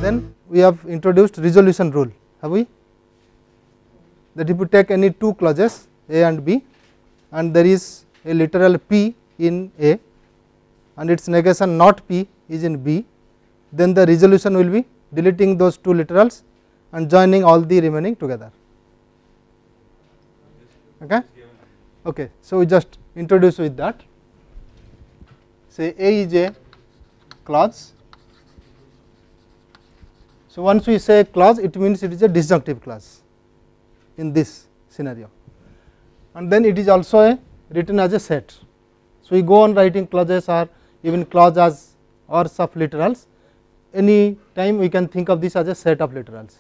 Then we have introduced resolution rule, have we? That if you take any two clauses A and B and there is a literal P in A and its negation not P is in B, then the resolution will be deleting those two literals and joining all the remaining together. Okay? Okay, so we just introduce with that. Say A is a clause. So once we say clause, it means it is a disjunctive clause in this scenario, and then it is also written as a set. So we go on writing clauses or even clause as ors of literals. Any time we can think of this as a set of literals.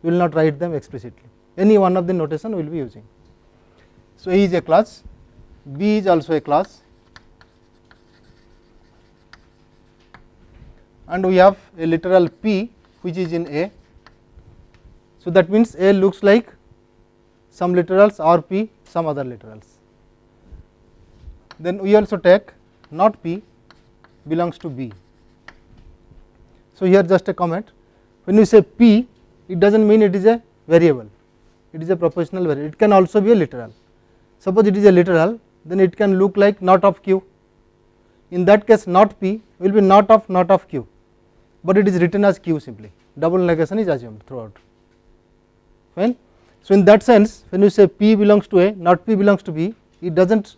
We will not write them explicitly. Any one of the notation we will be using. So A is a clause, B is also a clause, and we have a literal P which is in A. So that means A looks like some literals or P some other literals. Then we also take not P belongs to B. So here just a comment, when you say P, it does not mean it is a variable, it is a propositional variable, it can also be a literal. Suppose it is a literal, then it can look like not of Q. In that case not P will be not of Q, but it is written as Q simply, double negation is assumed throughout. Fine. So in that sense, when you say P belongs to A, not P belongs to B, it does not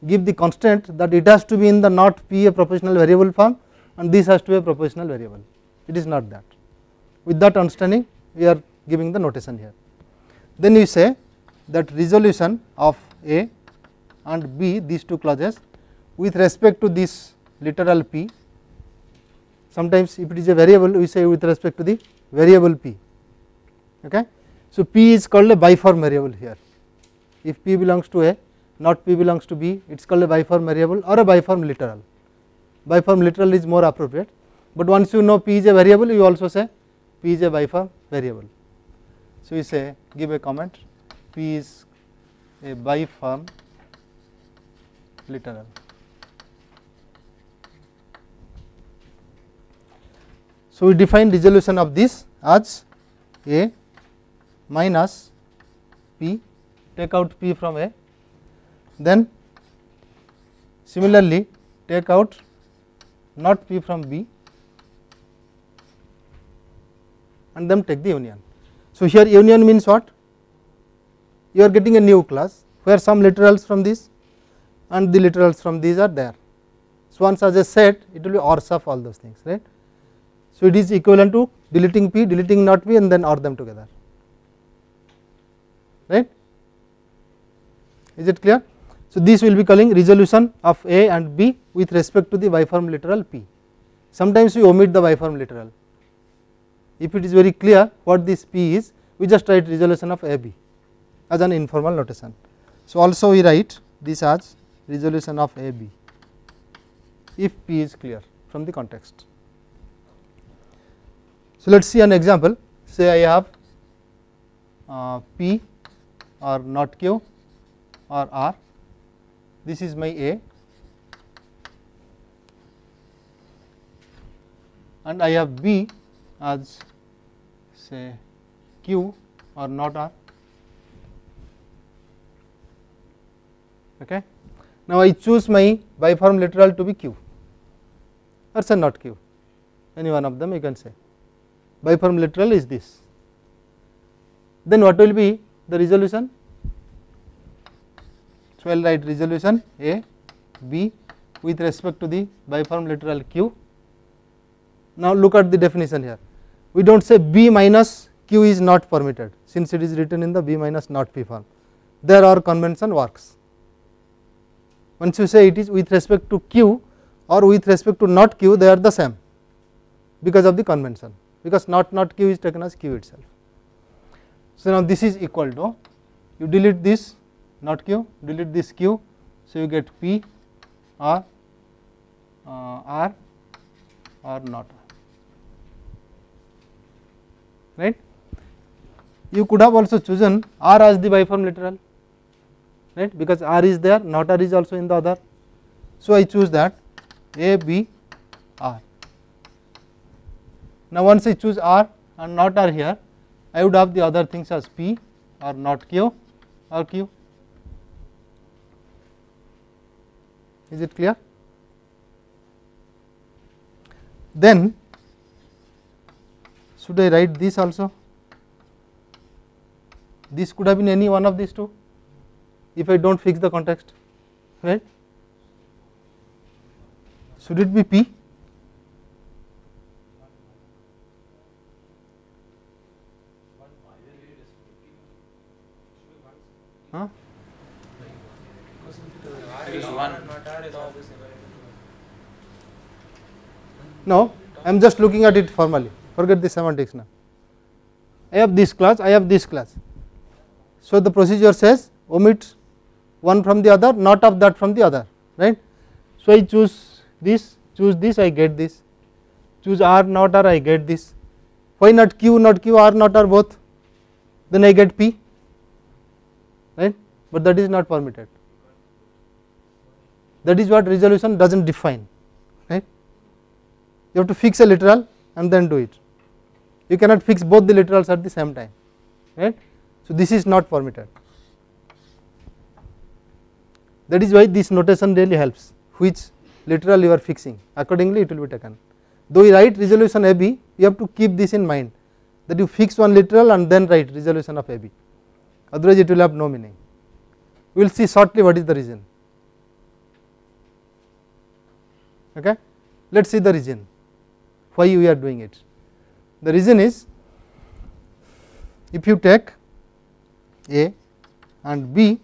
give the constraint that it has to be in the not P a propositional variable form and this has to be a propositional variable. It is not that. With that understanding, we are giving the notation here. Then we say that resolution of A and B, these two clauses, with respect to this literal P. Sometimes if it is a variable, we say with respect to the variable P. Okay. So P is called a biform variable here. If P belongs to A, not P belongs to B, it is called a biform variable or a biform literal. Biform literal is more appropriate, but once you know P is a variable, you also say P is a biform variable. So we say, give a comment, P is a biform literal. So we define resolution of this as A minus P, take out P from A, then similarly take out not P from B and then take the union. So here union means what? You are getting a new class where some literals from this and the literals from these are there. So once as a set, it will be ORs of all those things, right. So it is equivalent to deleting P, deleting not P and then OR them together, right. Is it clear? So this will be calling resolution of A and B with respect to the biform literal P. Sometimes we omit the biform literal. If it is very clear what this P is, we just write resolution of A B as an informal notation. So also we write this as resolution of A B if P is clear from the context. So let us see an example. Say I have P or not Q or R, this is my A and I have B as say Q or not R. Okay. Now I choose my biform literal to be Q or say not Q, any one of them you can say. Biform literal is this. Then what will be the resolution? So I will write resolution A B with respect to the biform literal Q. Now look at the definition here. We do not say B minus Q is not permitted, since it is written in the B minus not P form. There our convention works. Once you say it is with respect to Q or with respect to not Q, they are the same because of the convention, because not Q is taken as Q itself. So now this is equal to, you delete this not Q, delete this Q, so you get P or R or not R, right. You could have also chosen R as the biform literal, right, because R is there, not R is also in the other. So I choose that A B R. Now once I choose R and not R here, I would have the other things as P or not Q or Q. Is it clear? Then should I write this also? This could have been any one of these two if I do not fix the context, right. Should it be P? Huh? No, I am just looking at it formally, forget the semantics now. I have this class, I have this class. So the procedure says omit one from the other, not of that from the other, right. So I choose this, I get this, choose R not R, I get this. Why not Q, R not R both? Then I get P, right, but that is not permitted. That is what resolution does not define, right. You have to fix a literal and then do it. You cannot fix both the literals at the same time, right. So this is not permitted. That is why this notation really helps, which literal you are fixing, accordingly it will be taken. Though you write resolution AB, you have to keep this in mind, that you fix one literal and then write resolution of AB, otherwise it will have no meaning. We will see shortly what is the reason. Okay. Let us see the reason why we are doing it. The reason is, if you take A and B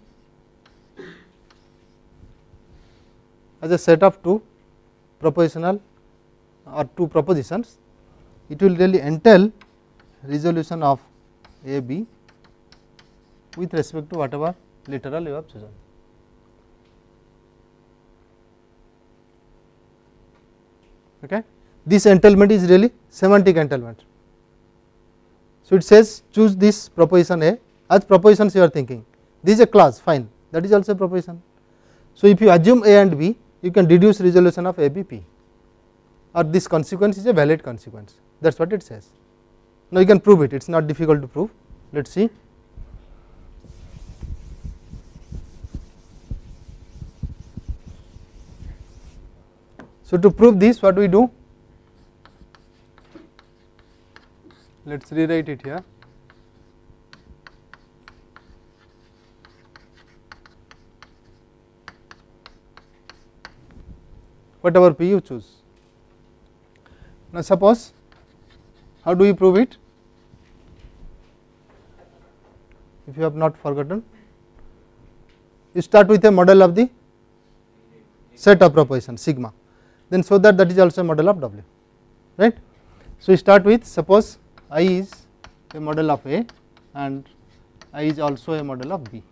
as a set of two propositional or two propositions, it will really entail resolution of A B with respect to whatever literal you have chosen. Okay. This entailment is really semantic entailment. So it says choose this proposition A as propositions you are thinking. This is a class, fine, that is also a proposition. So if you assume A and B, you can deduce resolution of A B P, or this consequence is a valid consequence. That is what it says. Now you can prove it, it is not difficult to prove. Let us see. So to prove this, what we do? Let us rewrite it here. Whatever P you choose. Now suppose, how do you prove it? If you have not forgotten, you start with a model of the set of propositions sigma, then so that is also a model of W, right. So you start with, suppose I is a model of A and I is also a model of B.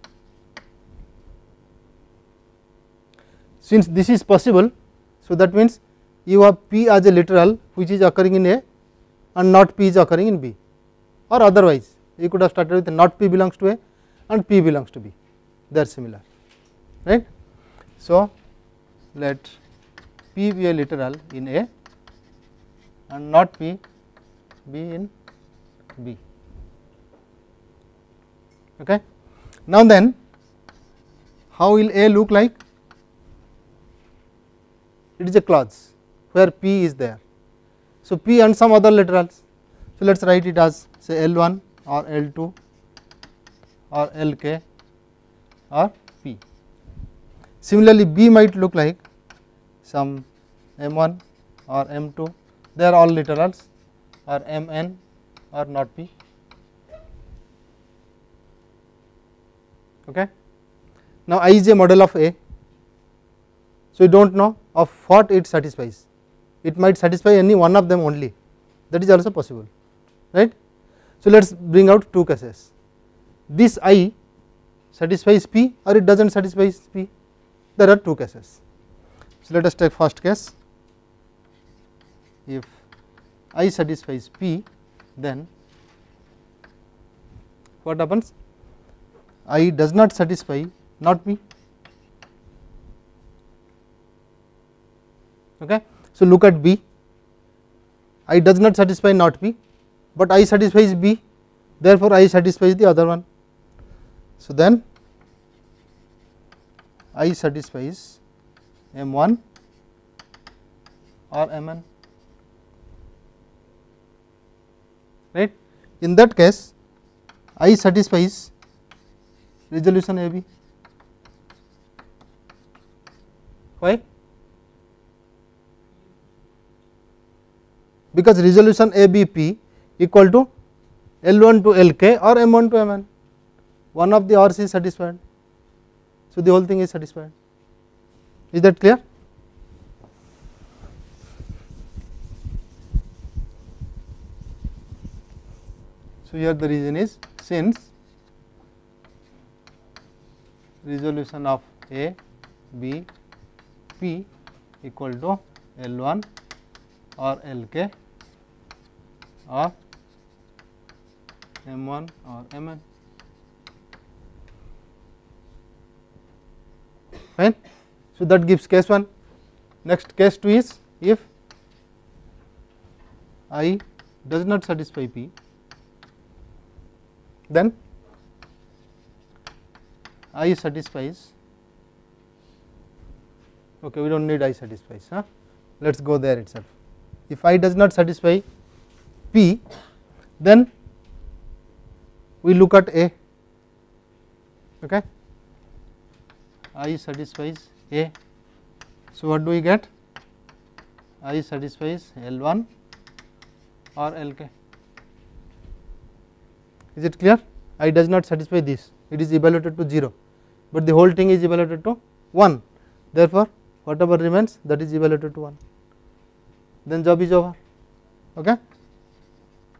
Since this is possible, so that means you have P as a literal which is occurring in A and not P is occurring in B, or otherwise you could have started with not P belongs to A and P belongs to B, they are similar, right. So let P be a literal in A and not P be in B. Okay. Now then, how will A look like? It is a clause where P is there. So P and some other literals. So let us write it as say L1 or L2 or Lk or P. Similarly, B might look like some M1 or M2, they are all literals, or Mn or not P. Okay. Now I is a model of A, so you do not know of what it satisfies, it might satisfy any one of them only, that is also possible, right. So let us bring out two cases. This I satisfies P or it does not satisfy P, there are two cases. So let us take first case. If I satisfies P, then what happens? I does not satisfy not P. Okay. So look at B. I does not satisfy not P, but I satisfies B, therefore I satisfies the other one. So then I satisfies M1 or Mn, right. In that case I satisfies resolution AB. Why? Because resolution ABP equal to L1 to Lk or M1 to Mn, one of the R's is satisfied. So the whole thing is satisfied. Is that clear? So here the reason is, since resolution of A, B, P equal to L1 or Lk or M1 or Mn. Fine. So that gives case 1. Next, case 2 is if I does not satisfy P, then I satisfies, okay, we do not need I satisfies, let us go there itself. If I does not satisfy P, then we look at A, okay. I satisfies A. So what do we get? I satisfies L1 or Lk. Is it clear? I does not satisfy this, it is evaluated to 0, but the whole thing is evaluated to 1. Therefore, whatever remains, that is evaluated to 1. Then job is over. Okay.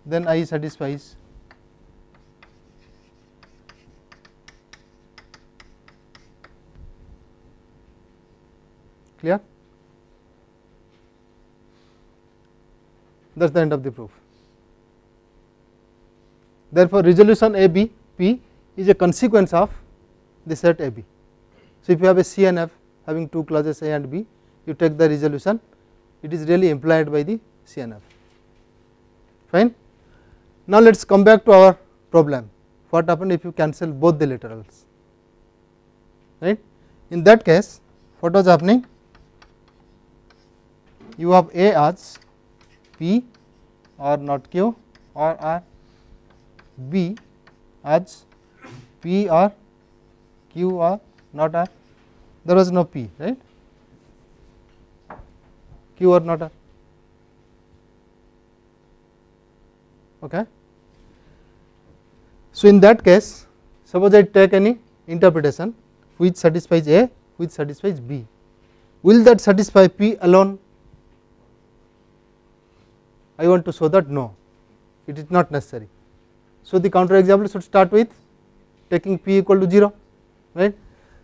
Then I satisfies clear. That is the end of the proof. Therefore, resolution AB P is a consequence of the set AB. So, if you have a C and F having two clauses A and B, you take the resolution, it is really implied by the C and F. Fine. Now, let us come back to our problem. What happened if you cancel both the literals, right? In that case, what was happening? You have A as P or not Q or R, B as P or Q or not R. There was no P, right? Q or not R. Okay. So, in that case, suppose I take any interpretation which satisfies A, which satisfies B. Will that satisfy P alone? I want to show that no, it is not necessary. So, the counter example should start with taking P equal to 0, right.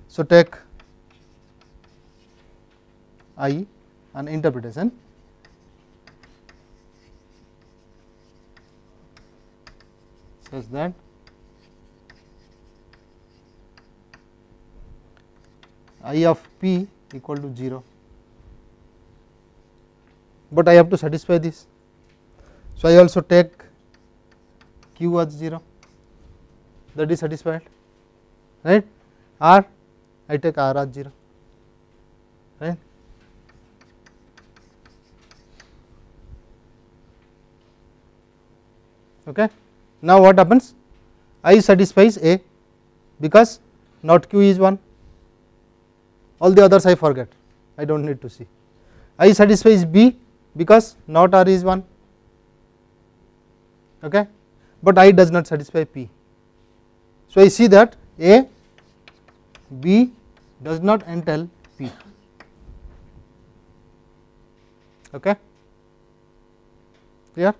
So, take I an interpretation such that I of P equal to 0, but I have to satisfy this. So, I also take Q as 0, that is satisfied, right. R, I take R as 0, right. Okay. Now, what happens? I satisfies A because not Q is 1, all the others I forget, I do not need to see. I satisfies B because not R is 1, okay, but I does not satisfy P. So, I see that A, B does not entail P, okay, clear.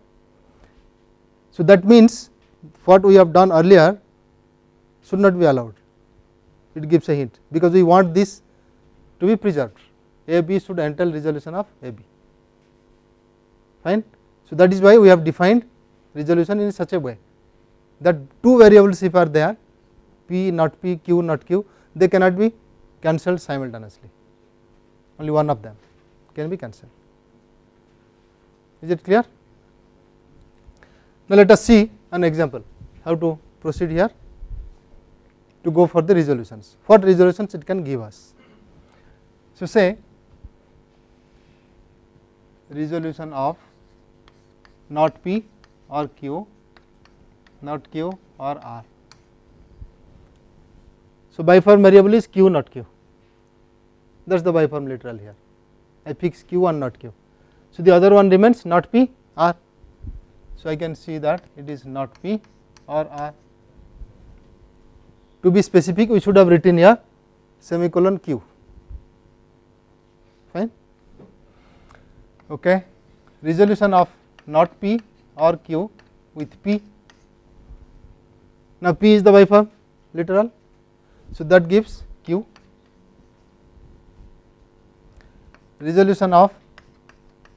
So, that means what we have done earlier should not be allowed, it gives a hint, because we want this to be preserved. A B should entail resolution of A B, fine. So, that is why we have defined resolution in such a way that two variables if are there, P not P, Q not Q, they cannot be cancelled simultaneously, only one of them can be cancelled. Is it clear? Now let us see an example how to proceed here to go for the resolutions. What resolutions it can give us? So say resolution of not P or Q, not Q or R. So biform variable is Q not Q, that is the biform literal here. I fix Q and not Q. So the other one remains not P, R. So I can see that it is not P or R. To be specific, we should have written here semicolon Q. Fine. Okay. Resolution of not P or Q with P. Now P is the biform literal, so that gives Q. Resolution of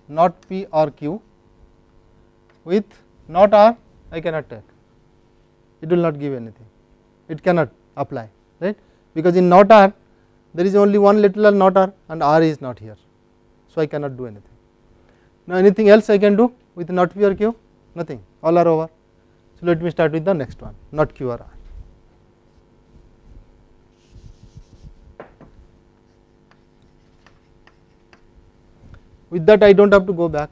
not P or Q with not R I cannot take, it will not give anything, it cannot apply, right, because in not R there is only one literal not R and R is not here, so I cannot do anything. Now anything else I can do with not P or Q? Nothing, all are over. So let me start with the next one, not Q or R. With that I do not have to go back,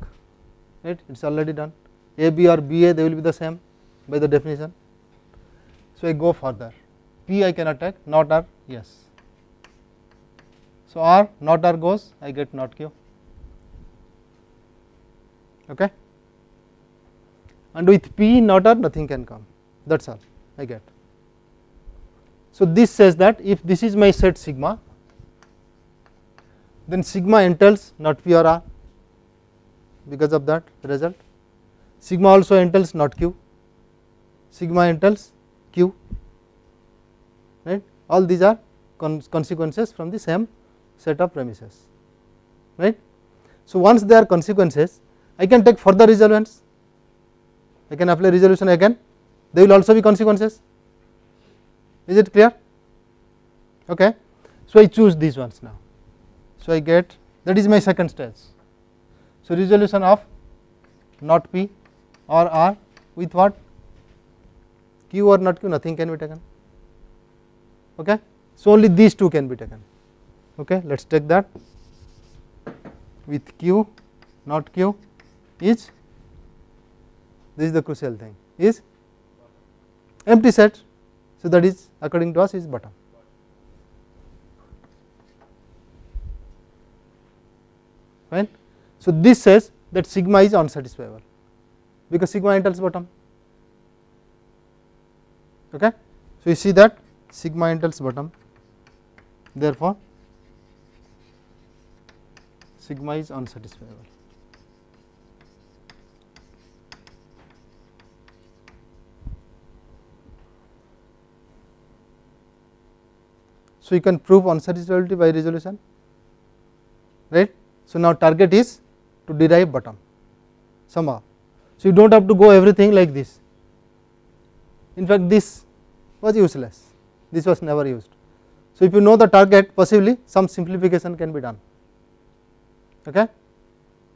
right, it is already done. A, B or B A, they will be the same by the definition. So I go further, P I cannot take, not R, yes. So R, not R goes, I get not Q, okay. And with P not R nothing can come, that is all I get. So this says that if this is my set sigma, then sigma entails not P or R, because of that result. Sigma also entails not Q, sigma entails Q, right. All these are consequences from the same set of premises, right. So once they are consequences, I can take further resolvents, I can apply resolution again, they will also be consequences. Is it clear? Okay. So I choose these ones now. So I get, that is my second stage. So resolution of not P or R with what? Q or not Q, nothing can be taken. Okay. So only these two can be taken. Okay. Let us take that with Q not Q is, this is the crucial thing, is empty set. So that is according to us is bottom. Fine. So this says that sigma is unsatisfiable because sigma entails bottom. Okay. So you see that sigma entails bottom, therefore sigma is unsatisfiable. So you can prove unsatisfiability by resolution, right. So now target is to derive bottom somehow. So you do not have to go everything like this. In fact, this was useless, this was never used. So if you know the target, possibly some simplification can be done. Okay.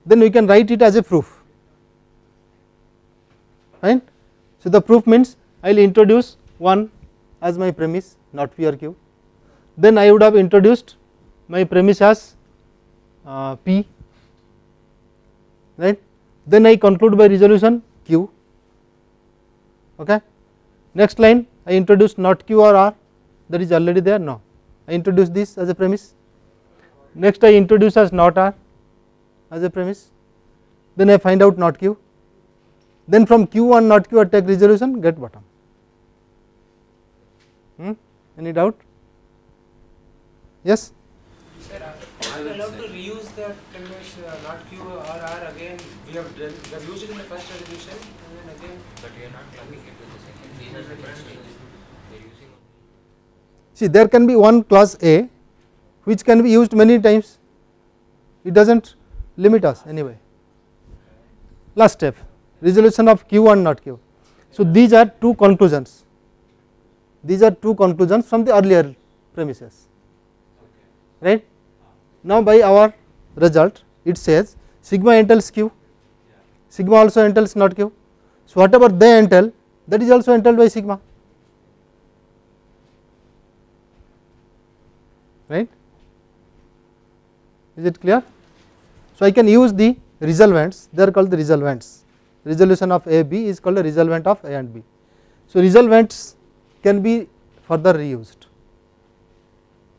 Then we can write it as a proof. Fine. So the proof means I will introduce 1 as my premise, not P or Q. Then I would have introduced my premise as P, right. Then I conclude by resolution Q. Okay. Next line I introduce not Q or R, that is already there, no, I introduce this as a premise. Next I introduce as not R as a premise, then I find out not Q, then from Q and not Q I take resolution, get bottom. Any doubt? Yes. Sir, are we allowed to reuse that premise not Q or R again? We have used it in the first resolution and then again. But we are not clubbing it with the second. These are different stages. See, there can be one clause A which can be used many times, it does not limit us anyway. Last step, resolution of Q and not Q. So these are two conclusions, these are two conclusions from the earlier premises, right. Now by our result it says sigma entails Q, sigma also entails not Q. So, whatever they entail, that is also entailed by sigma, right. Is it clear? So, I can use the resolvents, they are called the resolvents. Resolution of A B is called a resolvent of A and B. So, resolvents can be further reused,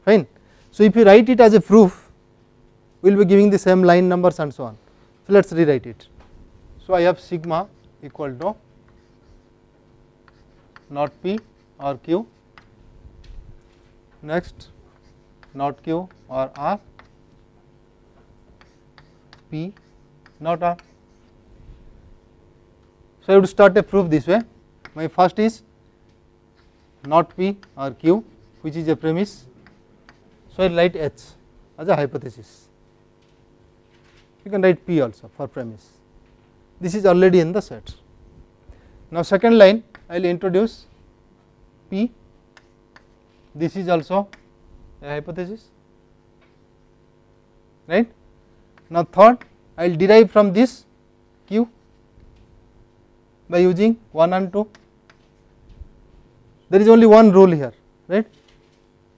fine. So, if you write it as a proof, we will be giving the same line numbers and so on. So, let us rewrite it. So, I have sigma equal to not P or Q, next not Q or R, P not R. So, I would start a proof this way. My first is not P or Q, which is a premise. So, I will write H as a hypothesis. You can write P also for premise. This is already in the set. Now, second line I will introduce P. This is also a hypothesis, right. Now, third I will derive from this Q by using 1 and 2. There is only one rule here, right,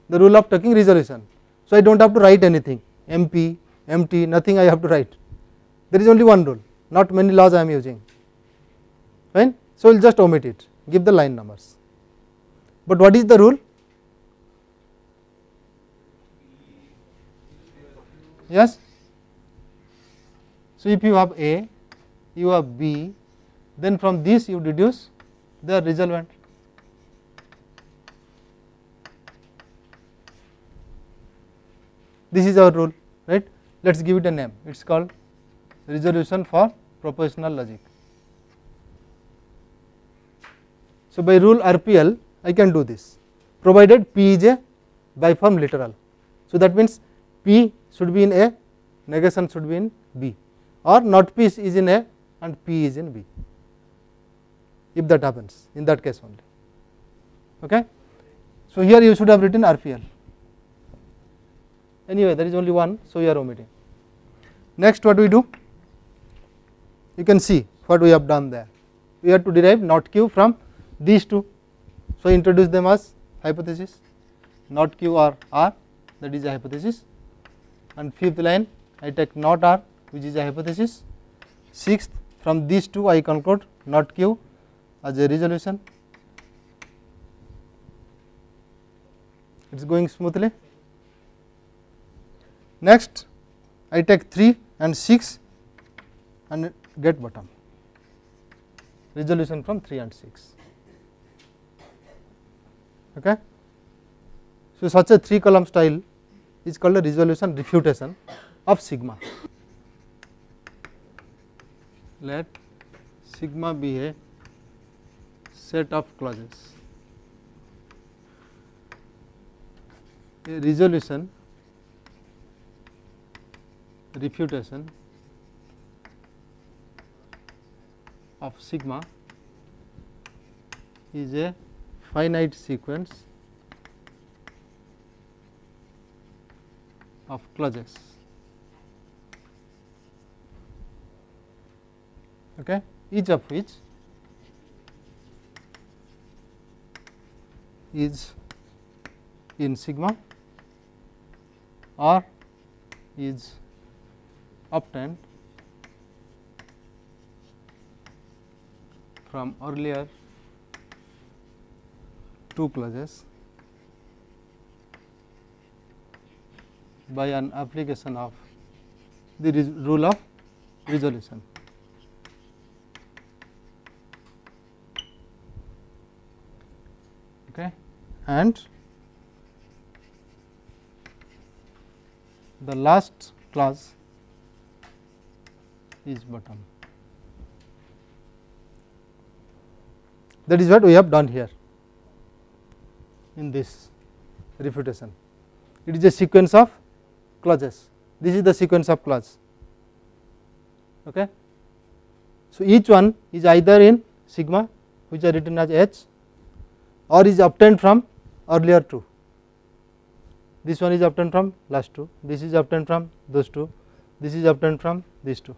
the rule of taking resolution. So, I do not have to write anything, MP, MT, nothing I have to write. There is only one rule, not many laws I am using, fine. So, we will just omit it, give the line numbers. But what is the rule? Yes. So, if you have A, you have B, then from this you deduce the resolvent. This is our rule, right. Let us give it a name, it is called resolution for propositional logic. So, by rule RPL I can do this, provided P is a biform literal. So, that means P should be in A, negation should be in B, or not P is in A and P is in B, if that happens, in that case only. Okay. So, here you should have written RPL. Anyway, there is only one, so we are omitting. Next, what we do? You can see what we have done there. We have to derive not Q from these two. So, introduce them as hypothesis, not Q or R, that is a hypothesis, and fifth line I take not R, which is a hypothesis. Sixth, from these two I conclude not Q as a resolution. It is going smoothly. Next, I take 3 and 6 and get bottom, resolution from 3 and 6. Okay. So, such a 3 column style is called a resolution refutation of sigma. Let sigma be a set of clauses, a resolution refutation of sigma is a finite sequence of clauses, okay, each of which is in sigma or is obtained from earlier two clauses by an application of the rule of resolution. Okay. And the last clause is bottom. That is what we have done here in this refutation. It is a sequence of clauses. This is the sequence of clause. Okay. So, each one is either in sigma, which are written as H, or is obtained from earlier two. This one is obtained from last two, this is obtained from those two, this is obtained from these two,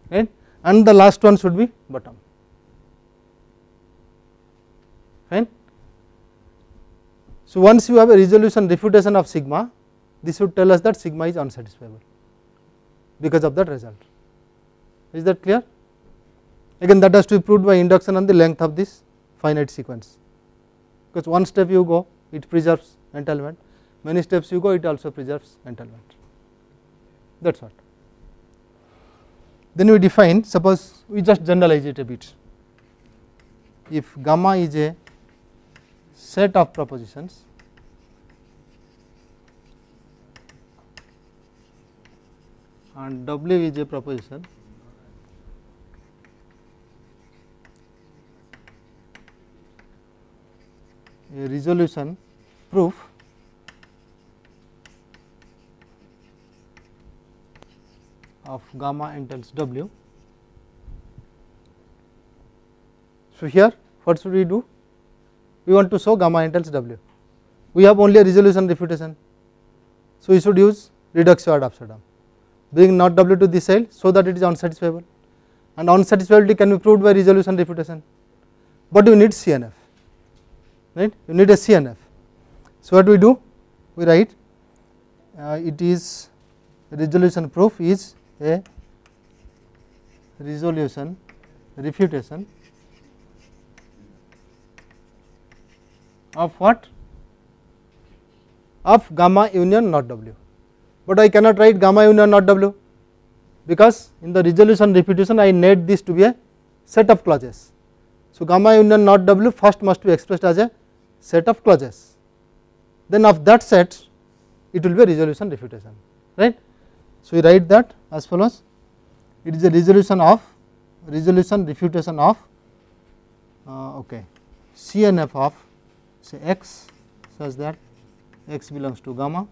right, and the last one should be bottom. fine. So, once you have a resolution refutation of sigma, this would tell us that sigma is unsatisfiable because of that result. Is that clear? Again, that has to be proved by induction on the length of this finite sequence, because one step you go, it preserves entanglement, many steps you go, it also preserves entanglement. That is what. Then we define, suppose we just generalize it a bit. If gamma is a set of propositions and W is a proposition, a resolution proof of gamma entails W. So, here what should we do? We want to show gamma entails W. We have only a resolution refutation. So, we should use reductio ad absurdum, bring not W to this side so that it is unsatisfiable, and unsatisfiability can be proved by resolution refutation, but you need CNF, right? You need a CNF. So, what we do? We write it is resolution proof is a resolution refutation of what? Of gamma union not W, but I cannot write gamma union not W, because in the resolution refutation I need this to be a set of clauses. So, gamma union not W first must be expressed as a set of clauses, then of that set it will be a resolution refutation, right. So, we write that as follows: it is a resolution refutation of CNF of say x such that x belongs to gamma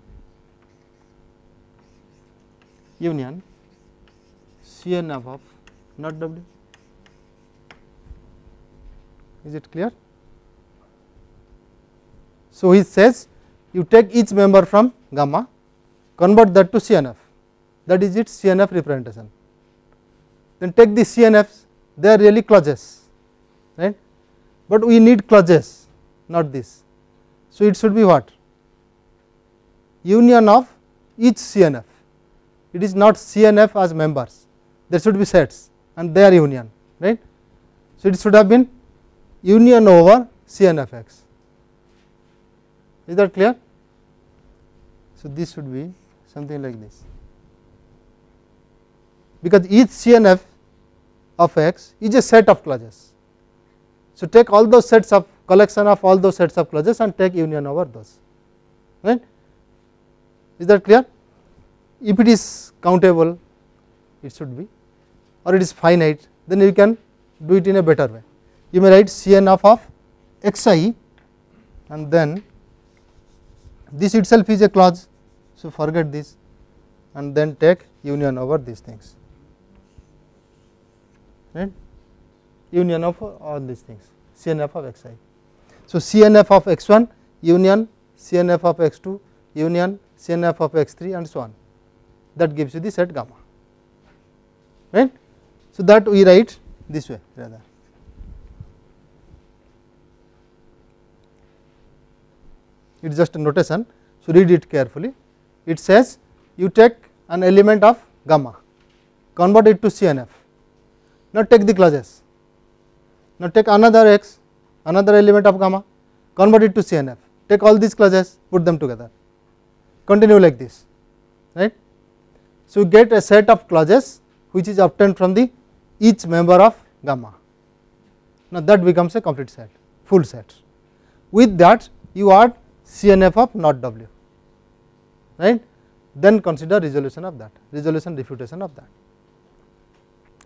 union CNF of not W. Is it clear? So, he says you take each member from gamma, convert that to CNF, that is its CNF representation. Then take the CNFs, they are really clauses, right, but we need clauses, not this. So, it should be what? Union of each CNF. It is not CNF as members, there should be sets and they are union, right. So, it should have been union over CNFX. Is that clear? So, this should be something like this, because each CNF of x is a set of clauses. So, take all those sets of collection of all those sets of clauses and take union over those, right. Is that clear? If it is countable, it should be, or it is finite, then you can do it in a better way. You may write CNF of xi and then this itself is a clause. So, forget this and then take union over these things, right, union of all these things, CNF of xi. So, CNF of x1 union CNF of x2 union CNF of x3 and so on, that gives you the set gamma, right. So, that we write this way rather. It is just a notation, so read it carefully. It says you take an element of gamma, convert it to CNF, now take the clauses, now take another x, another element of gamma, convert it to CNF, take all these clauses, put them together, continue like this, right. So, you get a set of clauses which is obtained from the each member of gamma. Now, that becomes a complete set, full set. With that you add CNF of not W, right, then consider resolution of that, resolution refutation of that,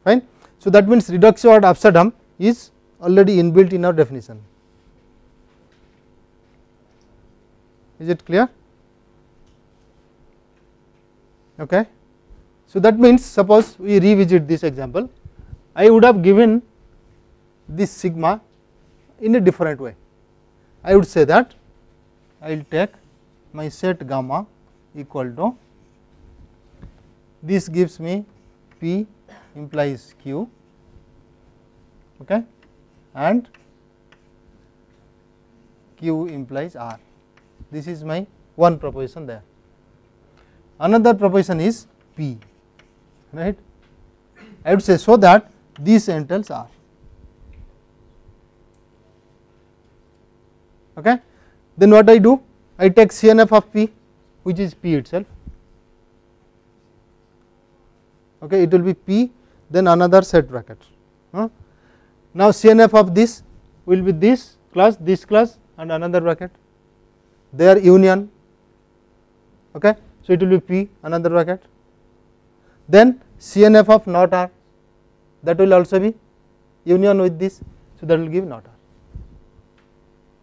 fine. So, that means reductio ad absurdum is already inbuilt in our definition. Is it clear? Okay. So, that means suppose we revisit this example, I would have given this sigma in a different way. I would say that I will take my set gamma equal to, this gives me P implies Q, okay, and Q implies R. This is my one proposition there. Another proposition is P, right. I would say so that this entails R. Okay. Then what I do? I take CNF of P, which is P itself. Okay, it will be P, then another set bracket. Now CNF of this will be this class, and another bracket. Their union. Okay, so it will be P, another bracket. Then CNF of not R, that will also be union with this, so that will give not R.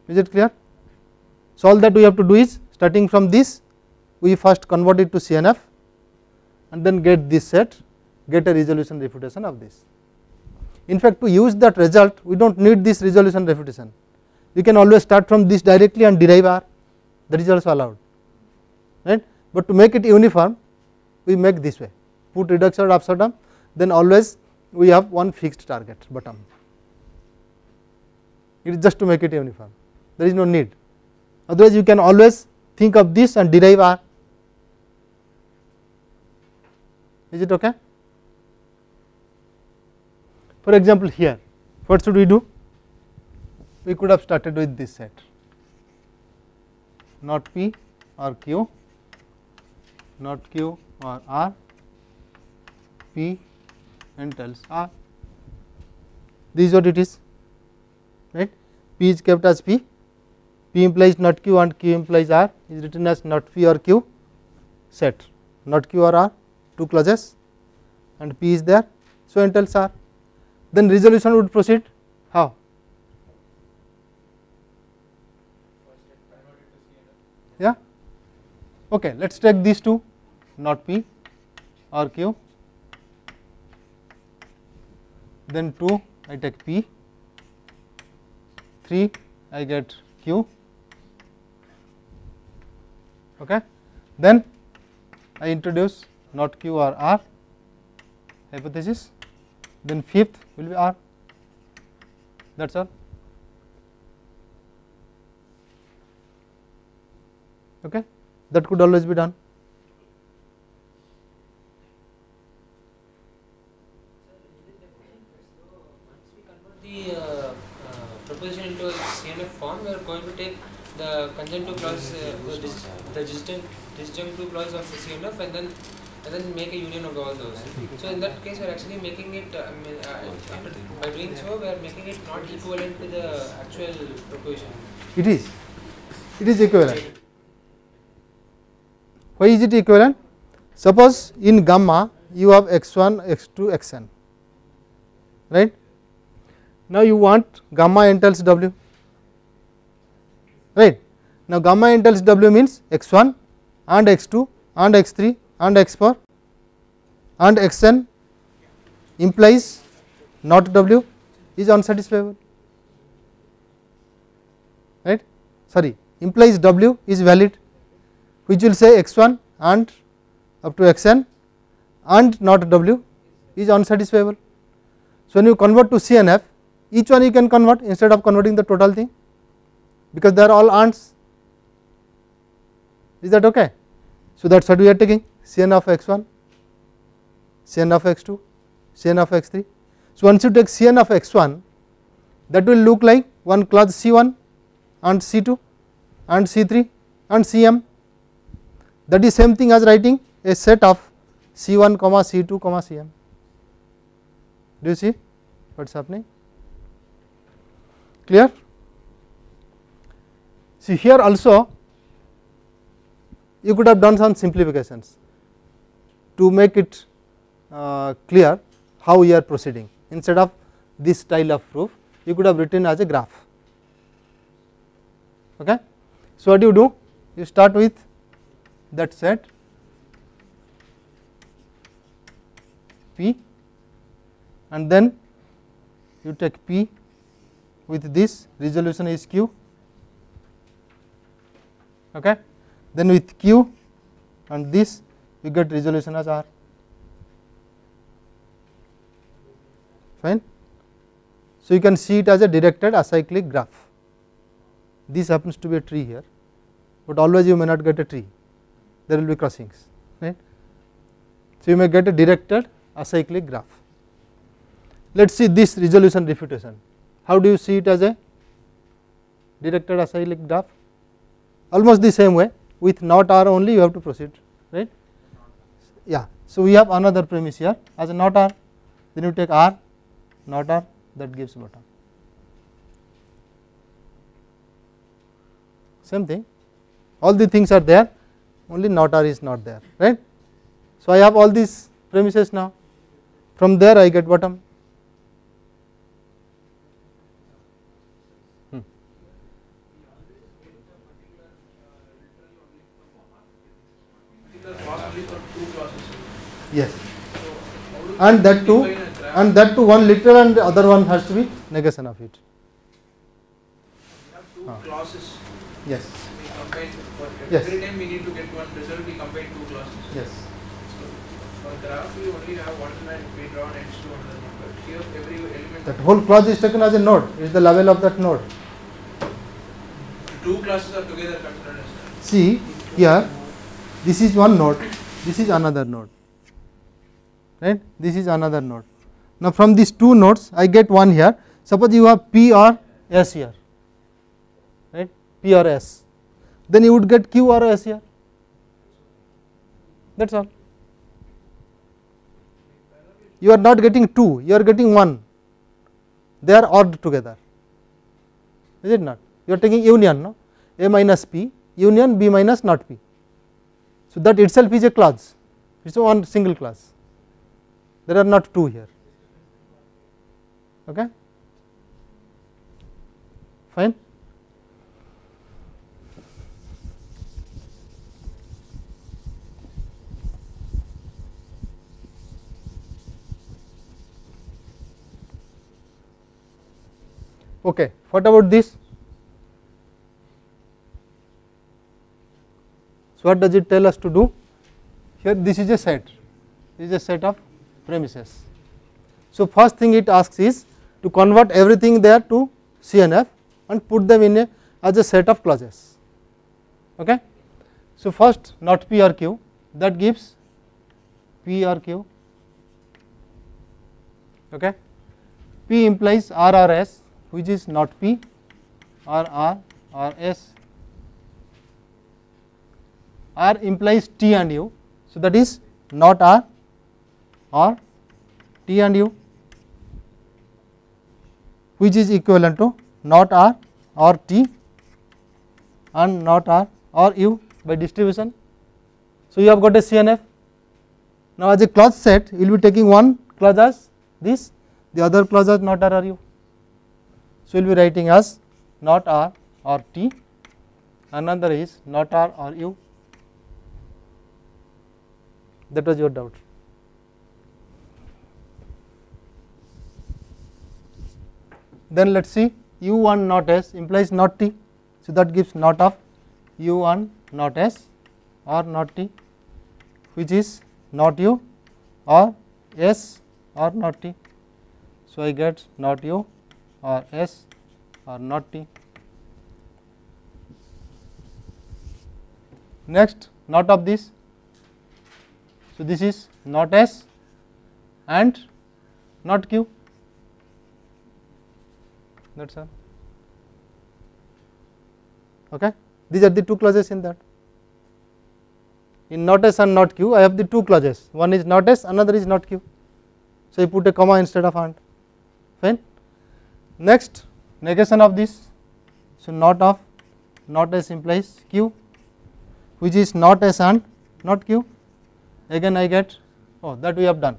Is it clear? So all that we have to do is, starting from this, we first convert it to CNF and then get this set, get a resolution refutation of this. In fact, to use that result, we do not need this resolution refutation. We can always start from this directly and derive R, that is also allowed, right. But to make it uniform, we make this way, put reduction ad absurdum, then always we have one fixed target bottom. It is just to make it uniform, there is no need. Otherwise, you can always think of this and derive R. Is it okay? For example, here, what should we do? We could have started with this set, not P or Q, not Q or R, P entails R. This is what it is, right. P is kept as P, P implies not Q and Q implies R is written as not P or Q set, not Q or R, two clauses, and P is there, so entails R. Then resolution would proceed how? Yeah, okay, let us take these two, not P or Q, then 2 I take P, 3 I get Q, okay. Then I introduce not Q or R hypothesis, then fifth will be R, that is all. Okay, that could always be done. The proposition into a CNF form, we are going to take the conjunctive clause, the disjunctive clause of the CNF, and then make a union of all those. So in that case, we are actually making it. By doing so, we are making it not equivalent to the actual proposition. It is equivalent. Why is it equivalent? Suppose in gamma you have x1, x2, xn, right. Now you want gamma entails W, right. Now gamma entails W means x1 and x2 and x3 and x4 and xn implies not W is unsatisfiable, right. Sorry, implies W is valid, which will say x1 and up to xn and not W is unsatisfiable. So when you convert to CNF, each one you can convert instead of converting the total thing, because they are all aunts. Is that okay? So that is what we are taking, Cn of x1, Cn of x2, Cn of x3. So once you take Cn of x1, that will look like one clause C1 and C2 and C3 and Cm. That is same thing as writing a set of C1, C2, Cm. Do you see what is happening? Clear? See, here also you could have done some simplifications to make it clear how we are proceeding. Instead of this style of proof, you could have written as a graph. Okay. So what you do? You start with that set P, and then you take P with this resolution is Q, okay. Then with Q and this you get resolution as R, fine. So you can see it as a directed acyclic graph. this happens to be a tree here, but always you may not get a tree, there will be crossings, right. So, you may get a directed acyclic graph. Let us see this resolution refutation. How do you see it as a directed acyclic graph? Almost the same way, with not R only you have to proceed, right. Yeah. So, we have another premise here as a not R, then you take R, not R, that gives bottom. Same thing, all the things are there, only not R is not there, right. So, I have all these premises now, from there I get bottom. Yes, and that too one literal and the other one has to be negation of it. We have two clauses. Yes. We combine for Yes. every time we need to get one result, we combine two clauses. Yes. So for graph we only have one line, we draw next to another one. But here every element. That whole clause is taken as a node, it is the level of that node. Two classes are together considered as. See here, this is one node, this is another node, right, this is another node. Now, from these two nodes I get one here, suppose you have P or S here, right, P or S, then you would get Q or S here, that is all. You are not getting two, you are getting one, they are ORed together, is it not? You are taking union, no, A minus P union B minus not P. So, that itself is a clause, it is one single clause, there are not two here, okay, fine. Okay, what about this? So, what does it tell us to do? Here this is a set, this is a set of premises. So, first thing it asks is to convert everything there to CNF and put them in a as a set of clauses. Okay. So, first not P or Q, that gives P or Q. Okay. P implies R or S, which is not P or R or S. R implies T and U, so that is not R or T and U, which is equivalent to not R or T and not R or U by distribution. So, you have got a CNF. Now, as a clause set you will be taking one clause as this, the other clause as not R or U. So, you will be writing as not R or T, another is not R or U. That was your doubt. Then let us see U1 not S implies not T. So, that gives not of U1 not S or not T, which is not U or S or not T. So, I get not U or S or not T. Next not of this. So, this is not S and not Q, that is all. Okay. These are the two clauses in that. In not S and not Q I have the two clauses, one is not S, another is not Q. So, I put a comma instead of and, fine. Next negation of this. So, not of not S implies Q, which is not S and not Q. Again I get, oh, that we have done,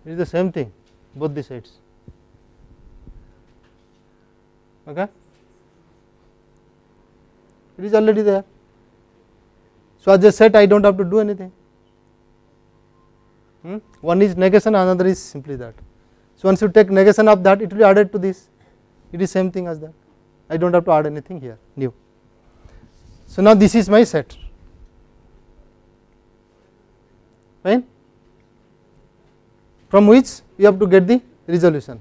it is the same thing both the sides. Okay. It is already there. So, as a set I do not have to do anything. One is negation, another is simply that. So, once you take negation of that, it will be added to this, it is same thing as that, I do not have to add anything here new. So, now this is my set, fine, from which we have to get the resolution.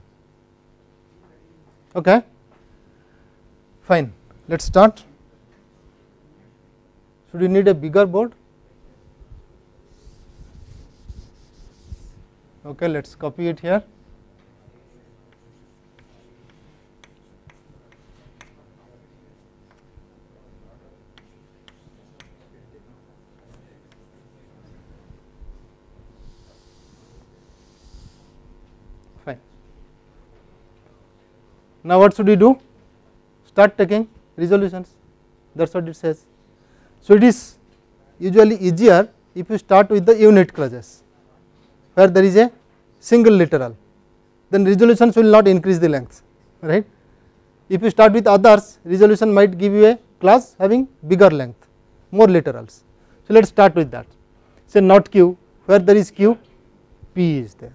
Okay. Fine, let us start. Should we need a bigger board? Okay, let us copy it here. Fine. Now what should we do? Start taking resolutions, that is what it says. So it is usually easier if you start with the unit clauses where there is a single literal, then resolutions will not increase the length, right. If you start with others, resolution might give you a clause having bigger length, more literals. So let us start with that. Say not q, where there is q, p is there.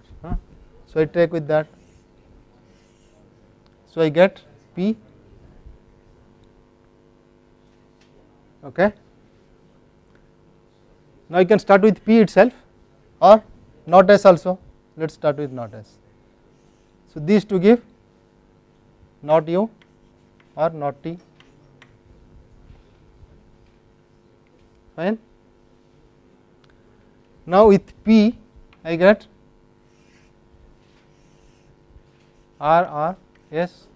So I take with that. So I get p. Okay. Now I can start with p itself or not s also. Let us start with not s. So these two give not u or not t. Fine. Now with p I get r or s.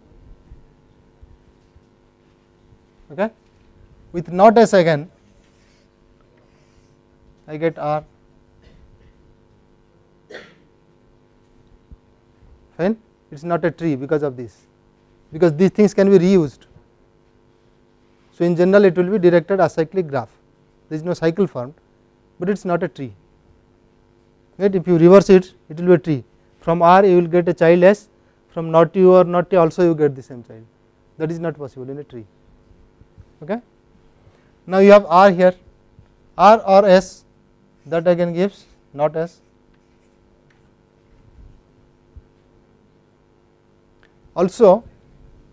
Okay. With not s again I get r. Fine. It is not a tree because of this, because these things can be reused. So in general it will be directed acyclic graph, there is no cycle formed, but it is not a tree, right. If you reverse it, it will be a tree. From r you will get a child s, from not u or not t also you get the same child, that is not possible in a tree. Okay. Now you have r here, r or s, that again gives not s. Also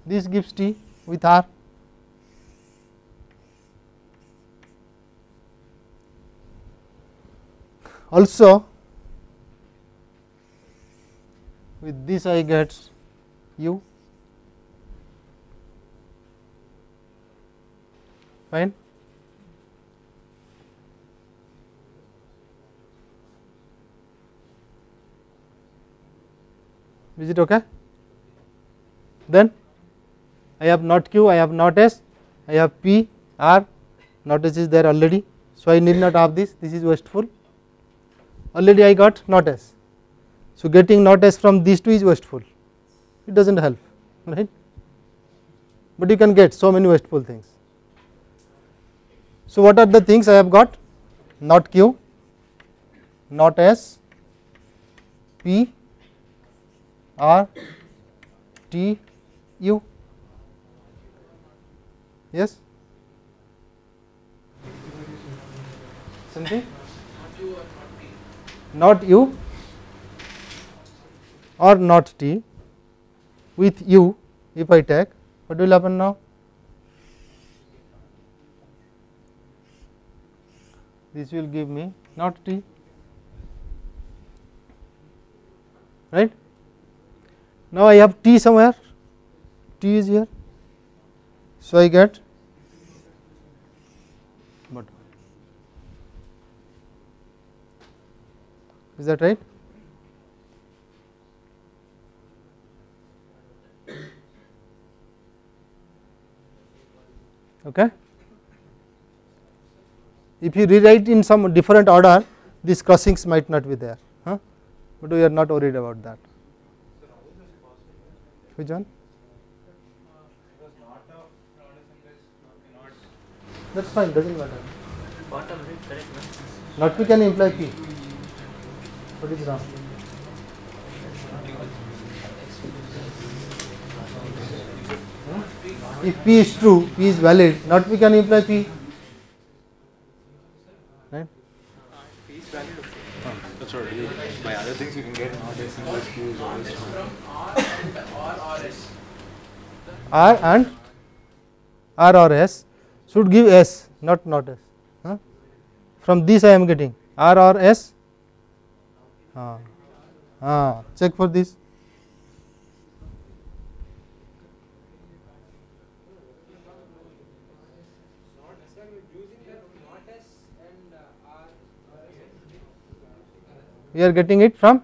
this gives t with r. Also with this I get u. Fine. Is it okay? Then I have not q, I have not s, I have p, r, not s is there already. So I need not have this, this is wasteful. Already I got not s. So getting not s from these two is wasteful, it does not help, right. But you can get so many wasteful things. So what are the things I have got? Not q, not s, p, r, t, u. Yes, something not u or not t, with u if I take, what will happen now? This will give me not t, right. Now I have t somewhere, t is here, so I get but is that right? Okay. If you rewrite in some different order, these crossings might not be there, but we are not worried about that. Which one? That is fine, does not matter. Bottom right, correct. Not p can imply p. What is wrong? If p is true, p is valid, not p can imply p, right. P is valid. That's all right. By other things you can get not s and q is always fine. R and R or S should give S, not S. From this I am getting R or S. Check for this. we are getting it from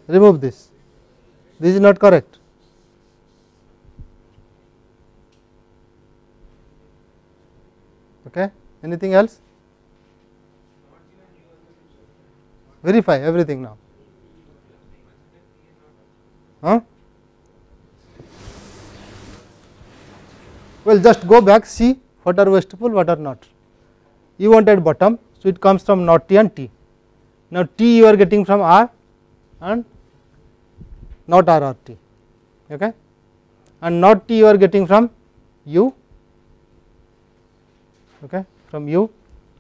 remove this is not correct. Okay. Anything else? Verify everything now. Well, just go back, see what are wasteful, what are not. You wanted bottom, so it comes from not T and T. Now T you are getting from R and not R or T, okay, and not T you are getting from U, okay, from U,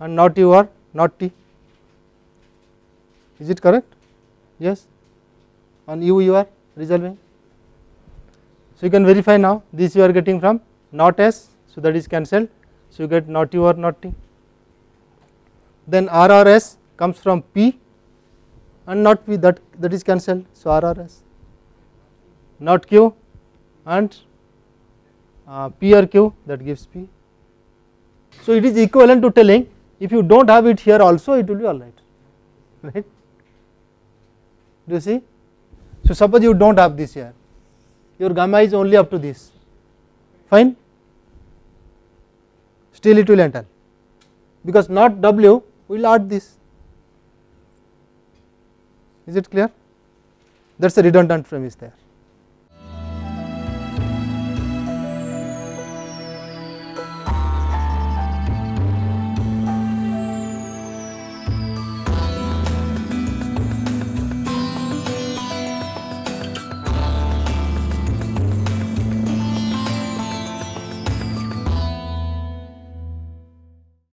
and not U or not T. Is it correct? Yes. On U you are resolving. So you can verify now. This you are getting from not S, so that is cancelled. So you get not U or not T. Then R or S comes from P and not P, that is cancelled. So R or S. Not Q and P or Q, that gives P. So it is equivalent to telling if you do not have it here also, it will be alright, right. Do you see? So suppose you do not have this here, your gamma is only up to this, fine, still it will enter, because not W will add this. Is it clear? That is a redundant premise there.